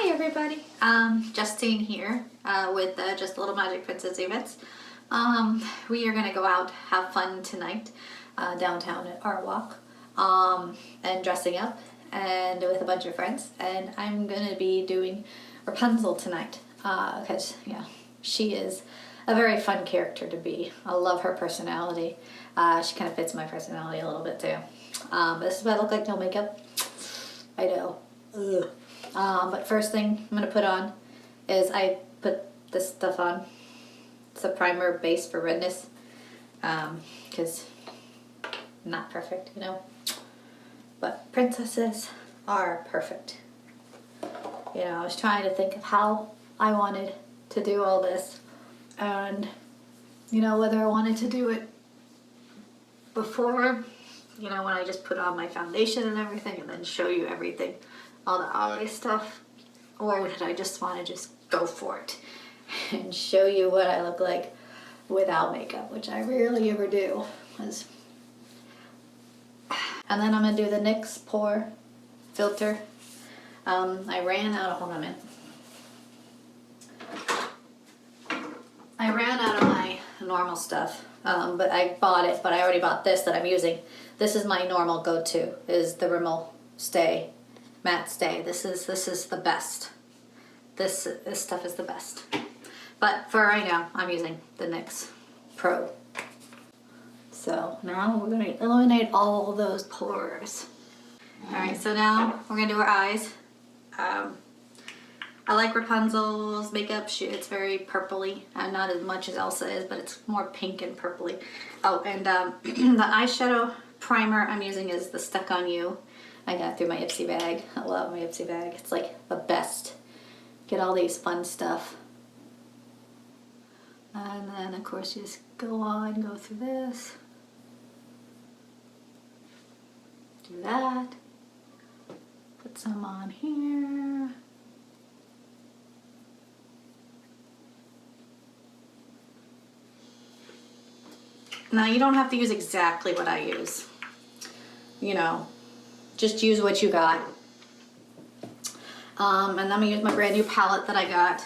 Hi everybody, Justine here with Just a Little Magic Princess events. We are going to go out, have fun tonight downtown at Art Walk and dressing up and with a bunch of friends. And I'm going to be doing Rapunzel tonight because she is a very fun character to be. I love her personality. She kind of fits my personality a little bit too. This is what I look like, no makeup. I know. Ugh. But first thing I'm going to put on is I put this stuff on. It's a primer base for Redness because not perfect, you know. But princesses are perfect. You know, I was trying to think of how I wanted to do all this and, you know, whether I wanted to do it before, you know, when I just put on my foundation and everything and then show you everything. All the eye stuff, or did I just want to just go for it and show you what I look like without makeup, which I rarely ever do. And then I'm going to do the NYX Pore Filter. I ran out of, hold on a minute. I ran out of my normal stuff, but I bought it, but I already bought this that I'm using. This is my normal go-to, is the Rimmel Stay. Matte Stay. This is the best. This stuff is the best. But for right now, I'm using the NYX Pro. So now we're going to eliminate all those pores. Alright, so now we're going to do our eyes. I like Rapunzel's makeup. It's very purpley. Not as much as Elsa is, but it's more pink and purpley. Oh, and the eyeshadow primer I'm using is the Stuck On You. I got it through my Ipsy bag. I love my Ipsy bag. It's like the best. Get all these fun stuff. And then of course you just go through this. Do that. Put some on here. Now you don't have to use exactly what I use. You know, just use what you got. And I'm gonna use my brand new palette that I got.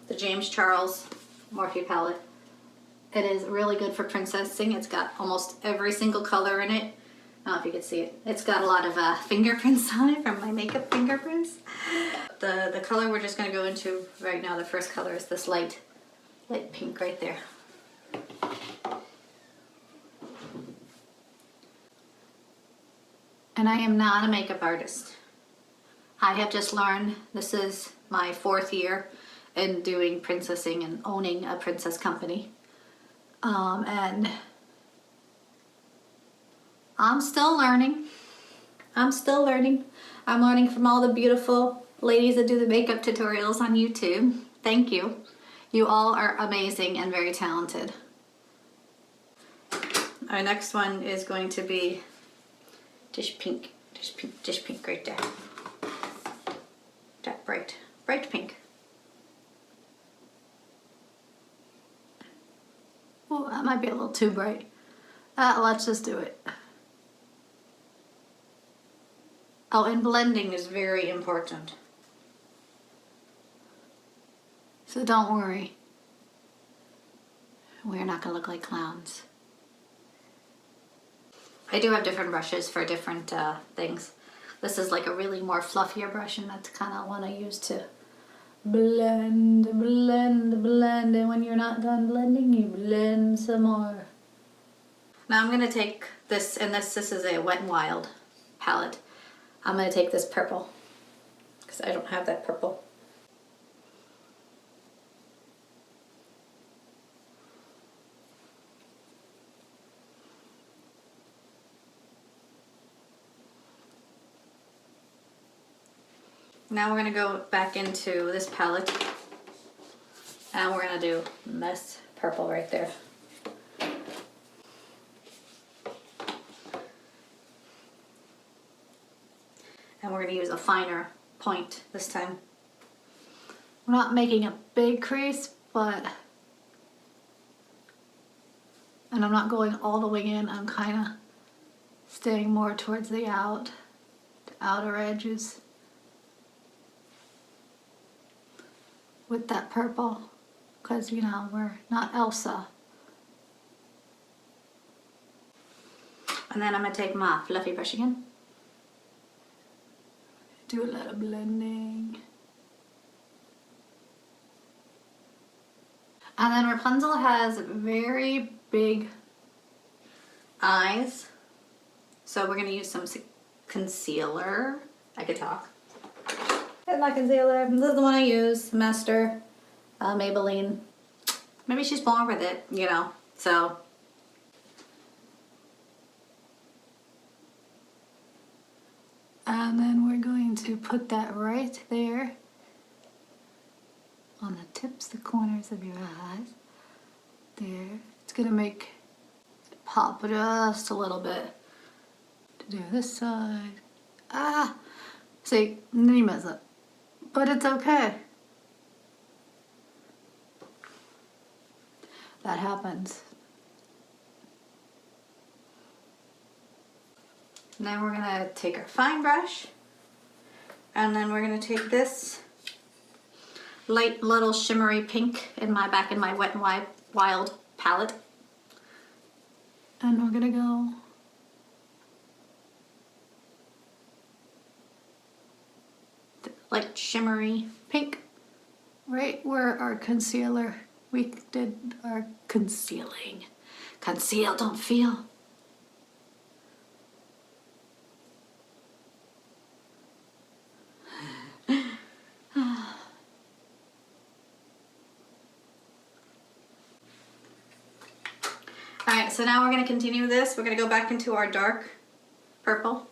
The James Charles Morphe palette. It is really good for princessing. It's got almost every single color in it. I don't know if you can see it. It's got a lot of fingerprints on it from my makeup fingerprints. The color we're just gonna go into right now, the first color is this light pink right there. And I am not a makeup artist. I have just learned, this is my 4th year in doing princessing and owning a princess company. And I'm still learning. I'm learning from all the beautiful ladies that do the makeup tutorials on YouTube. Thank you. You all are amazing and very talented. Our next one is going to be just pink right there. That bright pink. Oh, that might be a little too bright. Let's just do it. Oh, and blending is very important. So don't worry. We're not gonna look like clowns. I do have different brushes for different things. This is like a really more fluffier brush, and that's kind of what I use to blend. And when you're not done blending, you blend some more. Now I'm gonna take this, and this is a Wet n Wild palette. I'm gonna take this purple, because I don't have that purple. Now we're going to go back into this palette, and we're going to do this purple right there. And we're going to use a finer point this time. We're not making a big crease, and I'm not going all the way in. I'm kind of staying more towards the outer edges. with that purple, because you know, we're not Elsa. And then I'm gonna take my fluffy brush again. Do a little blending. And then Rapunzel has very big eyes. So we're gonna use some concealer. I could talk. Here's my concealer. This is the one I use, Master Maybelline. Maybe she's born with it, you know, so. And then we're going to put that right there on the tips, the corners of your eyes. There. It's gonna make it pop just a little bit. To do this side. Ah! See, then you mess up. But it's okay. That happens. And then we're gonna take our fine brush, and then we're gonna take this light little shimmery pink in my Wet n Wild palette, and we're gonna go light shimmery pink right where our concealer, we did our concealing. Conceal, don't feel. Alright, so now we're going to continue this. We're going to go back into our dark purple.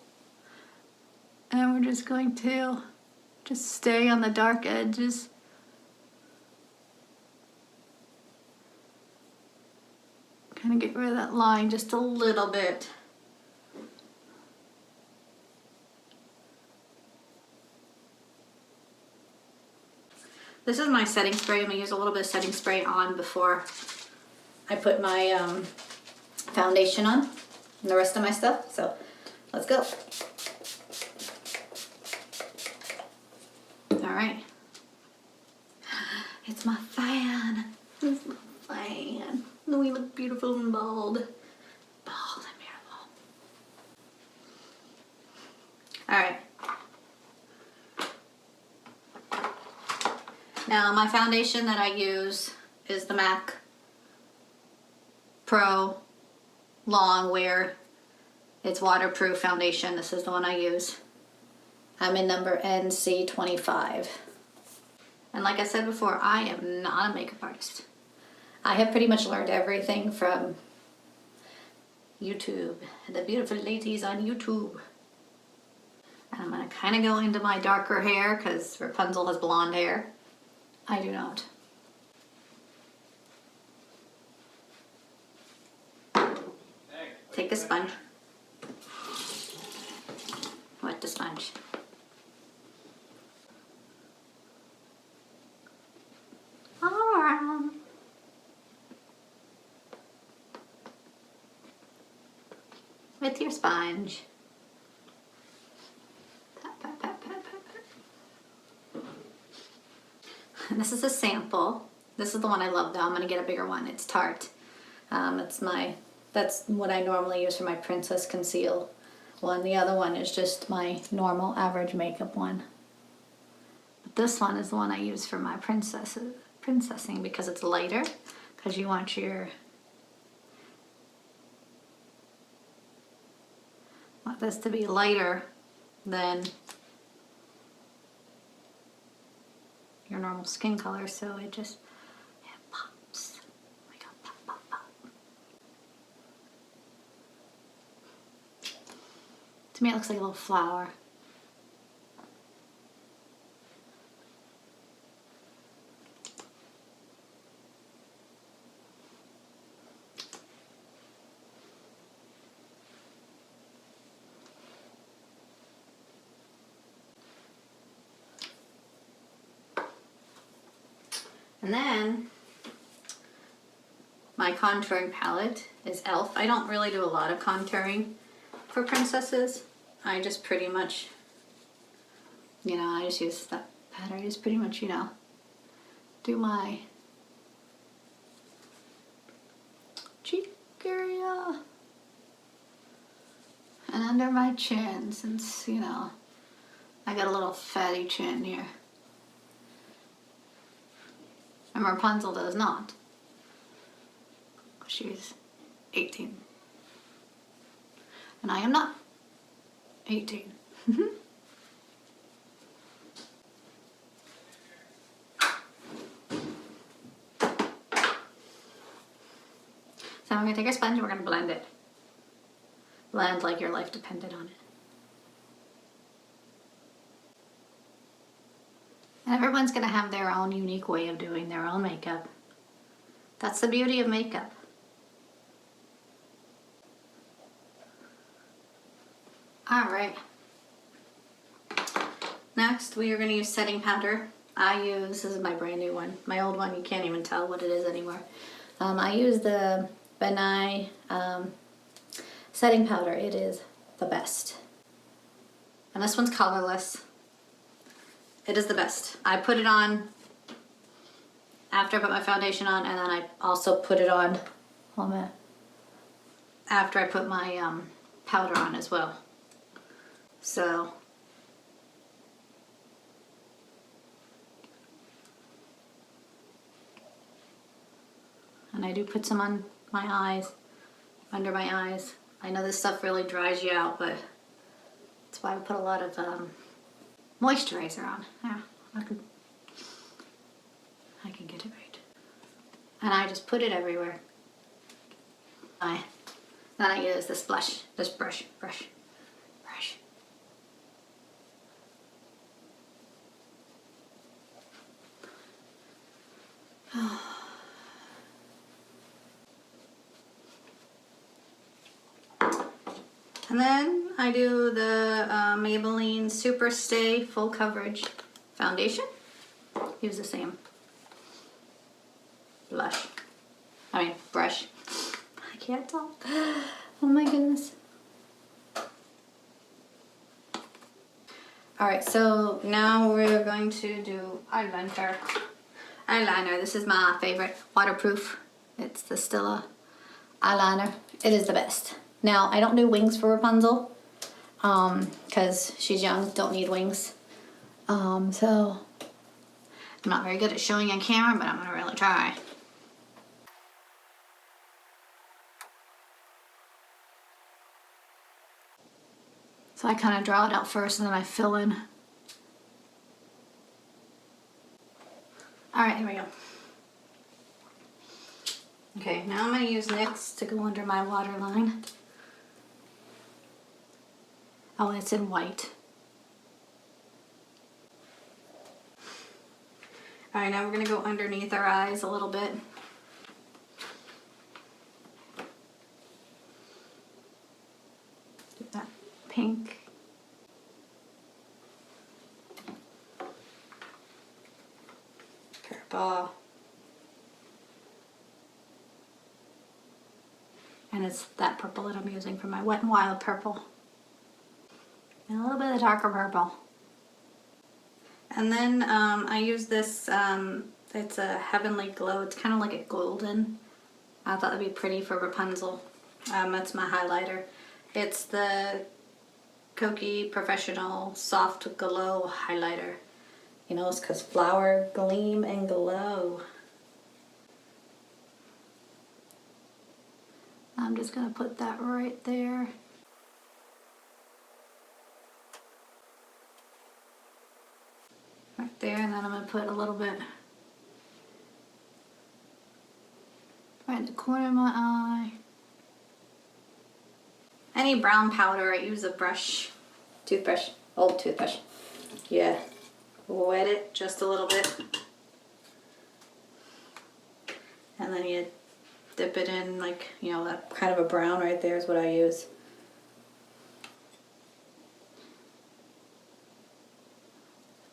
And we're just going to just stay on the dark edges. Kind of get rid of that line just a little bit. This is my setting spray. I'm going to use a little bit of setting spray on before I put my foundation on and the rest of my stuff. So let's go. All right. It's my fan. It's my fan. We look beautiful and bold. Bold and beautiful. All right. Now my foundation that I use is the MAC Pro Long Wear. It's waterproof foundation. This is the one I use. I'm in number NC25. And like I said before, I am not a makeup artist. I have pretty much learned everything from YouTube, the beautiful ladies on YouTube. And I'm gonna kind of go into my darker hair because Rapunzel has blonde hair. I do not. Take a sponge. Wet the sponge. All around. With your sponge. Pat, pat, pat, pat, pat, pat. And this is a sample. This is the one I love though. I'm gonna get a bigger one. It's Tarte. That's what I normally use for my Princess Conceal one. The other one is just my normal average makeup one. But this one is the one I use for my princessing because it's lighter. Because you want this to be lighter than your normal skin color, so it just pops. We go pop, pop, pop. To me, it looks like a little flower. And then my contouring palette is e.l.f. I don't really do a lot of contouring for princesses. I just pretty much, I just use that powder. I just pretty much, do my cheek area and under my chin, since, you know, I got a little fatty chin here. And Rapunzel does not. She's 18. And I am not 18. So I'm gonna take a sponge and we're gonna blend it. Blend like your life depended on it. And everyone's gonna have their own unique way of doing their own makeup. That's the beauty of makeup. All right. Next, we are gonna use setting powder. This is my brand new one. My old one, you can't even tell what it is anymore. I use the Benai setting powder. It is the best. And this one's colorless. It is the best. I put it on after I put my foundation on, and then I also put it on after I put my powder on as well. So and I do put some on my eyes, under my eyes. I know this stuff really dries you out, but that's why I put a lot of moisturizer on. Yeah, I can get it right. And I just put it everywhere. Then I use this brush. And then I do the Maybelline Super Stay Full Coverage Foundation. Use the same brush. I can't talk. Oh my goodness. Alright, so now we're going to do Eyelander Eyeliner. This is my favorite, waterproof. It's the Stila eyeliner. It is the best. Now, I don't do wings for Rapunzel, because she's young, don't need wings. So, I'm not very good at showing on camera, but I'm gonna really try. So I kind of draw it out first and then I fill in. Alright, here we go. Okay, now I'm going to use NYX to go under my waterline. Oh, it's in white. Alright, now we're going to go underneath our eyes a little bit. Do that pink. Purple. And it's that purple that I'm using for my Wet n Wild purple. And a little bit of darker purple. And then I use this, it's a Heavenly Glow. It's kind of like a golden. I thought it'd be pretty for Rapunzel. That's my highlighter. It's the Kokie Professional Soft Glow Highlighter. You know, it's because flower, gleam, and glow. I'm just going to put that right there. Right there, and then I'm going to put a little bit right in the corner of my eye. Any brown powder, I use a brush, toothbrush, old toothbrush. Yeah, wet it just a little bit. And then you dip it in, like, you know, that kind of a brown right there is what I use.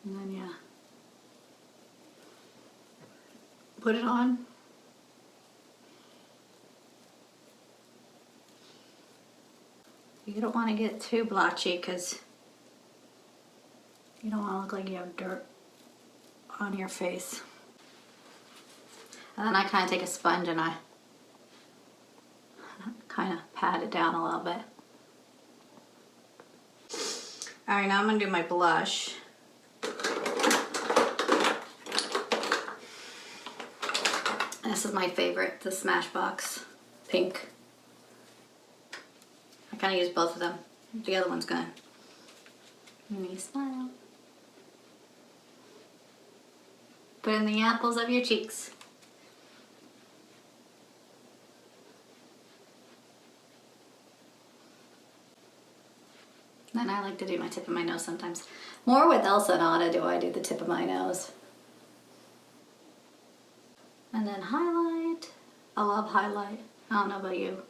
And then, yeah, put it on. You don't want to get too blotchy because you don't want to look like you have dirt on your face. And then I kind of take a sponge and I kind of pat it down a little bit. Alright, now I'm going to do my blush. This is my favorite, the Smashbox pink. I kind of use both of them. The other one's gonna make me smile. Put in the apples of your cheeks. Then I like to do my tip of my nose sometimes. More with Elsa and Anna do I do the tip of my nose. And then highlight. I love highlight. I don't know about you.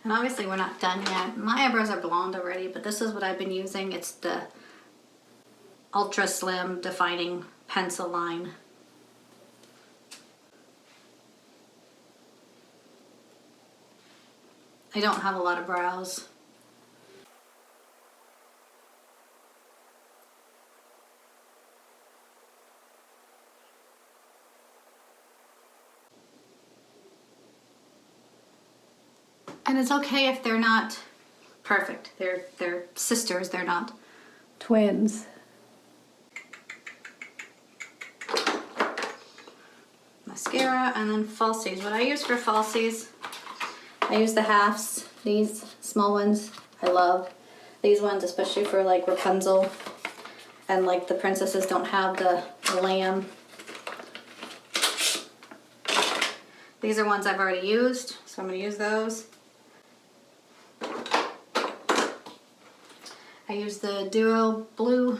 And obviously we're not done yet. My eyebrows are blonde already, but this is what I've been using. It's the Ultra Slim Defining Pencil Line. I don't have a lot of brows. And it's okay if they're not perfect. They're sisters, they're not twins. Mascara and then falsies. What I use for falsies, I use the halves, these small ones. I love these ones, especially for like Rapunzel and like the princesses don't have the lamb. These are ones I've already used, so I'm going to use those. I use the Duo Blue.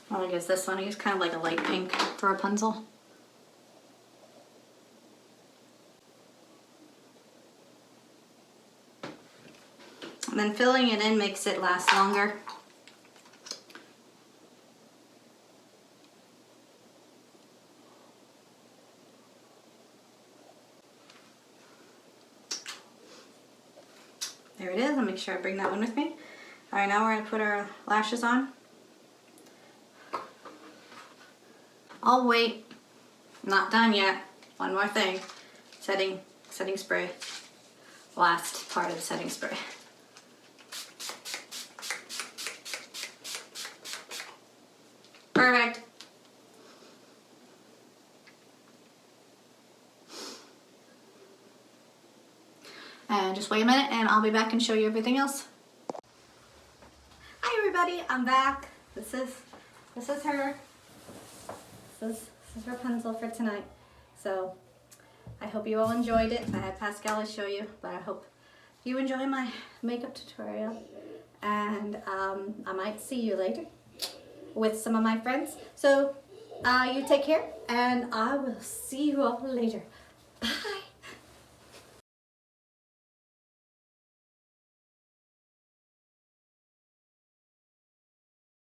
I use this one. I use kind of like a light pink for Rapunzel. And then filling it in makes it last longer. There it is. I'll make sure I bring that one with me. All right, now we're going to put our lashes on. I'll wait. Not done yet. One more thing. Setting spray. Last part of the setting spray. Perfect. And just wait a minute and I'll be back and show you everything else. Hi everybody, I'm back. This is her. This is Rapunzel for tonight. So I hope you all enjoyed it. I had Pascal to show you, but I hope you enjoy my makeup tutorial. And I might see you later with some of my friends. So you take care and I will see you all later. Bye.